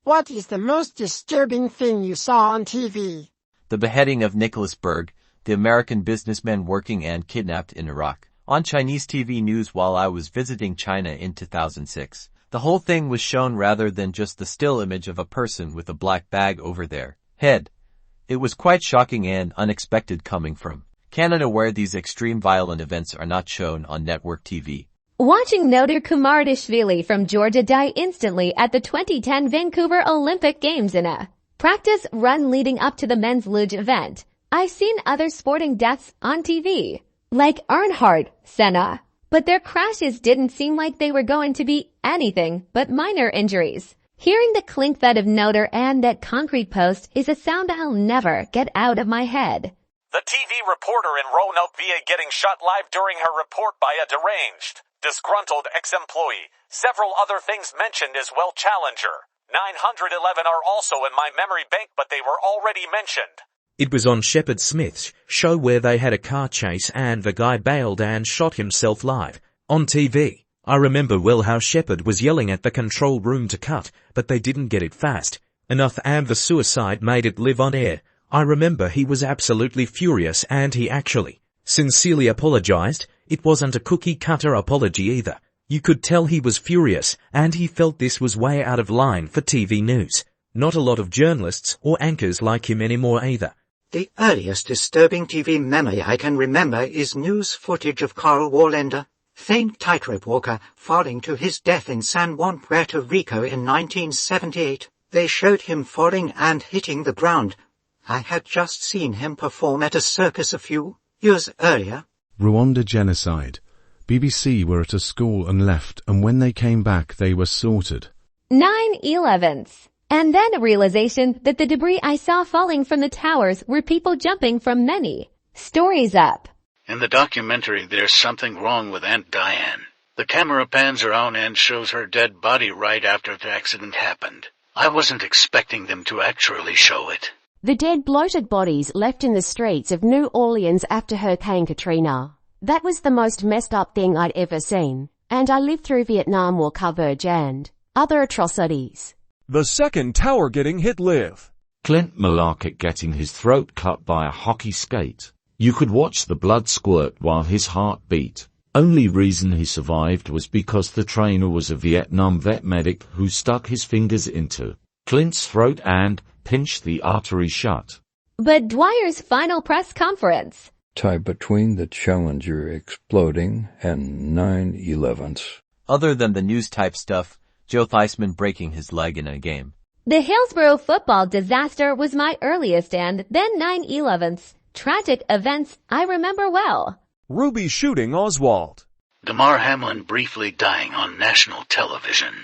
What is the most disturbing thing you saw on TV? The beheading of Nicholas Berg, the American businessman working and kidnapped in Iraq, on Chinese TV news while I was visiting China in 2006. The whole thing was shown rather than just the still image of a person with a black bag over their head. It was quite shocking and unexpected coming from Canada, where these extreme violent events are not shown on network TV. Watching Nodar Kumardashvili from Georgia die instantly at the 2010 Vancouver Olympic Games in a practice run leading up to the men's luge event. I've seen other sporting deaths on TV, like Earnhardt Senna, but their crashes didn't seem like they were going to be anything but minor injuries. Hearing the clink thud of Nodar and that concrete post is a sound I'll never get out of my head. The TV reporter in Roanoke, VA, getting shot live during her report by a deranged, disgruntled ex-employee. Several other things mentioned as well. Challenger 911 are also in my memory bank, but they were already mentioned. It was on Shepard Smith's show where they had a car chase and the guy bailed and shot himself live on TV. I remember well how Shepard was yelling at the control room to cut, but they didn't get it fast enough and the suicide made it live on air. I remember he was absolutely furious and he actually sincerely apologized. It wasn't a cookie-cutter apology either. You could tell he was furious and he felt this was way out of line for TV news. Not a lot of journalists or anchors like him anymore either. The earliest disturbing TV memory I can remember is news footage of Carl Warlander, famed tightrope walker, falling to his death in San Juan, Puerto Rico in 1978. They showed him falling and hitting the ground. I had just seen him perform at a circus a few years earlier. Rwanda genocide. BBC were at a school and left, and when they came back they were sorted. 9/11s. And then a realization that the debris I saw falling from the towers were people jumping from many stories up. In the documentary, there's something wrong with Aunt Diane. The camera pans around and shows her dead body right after the accident happened. I wasn't expecting them to actually show it. The dead, bloated bodies left in the streets of New Orleans after Hurricane Katrina. That was the most messed up thing I'd ever seen. And I lived through Vietnam War coverage and other atrocities. The second tower getting hit live. Clint Malarkey getting his throat cut by a hockey skate. You could watch the blood squirt while his heart beat. Only reason he survived was because the trainer was a Vietnam vet medic who stuck his fingers into Clint's throat and pinched the artery shut. But Dwyer's final press conference. Tie between the Challenger exploding and 9/11s. Other than the news-type stuff, Joe Theismann breaking his leg in a game. The Hillsborough football disaster was my earliest and then 9/11s. Tragic events I remember well. Ruby shooting Oswald. Damar Hamlin briefly dying on national television.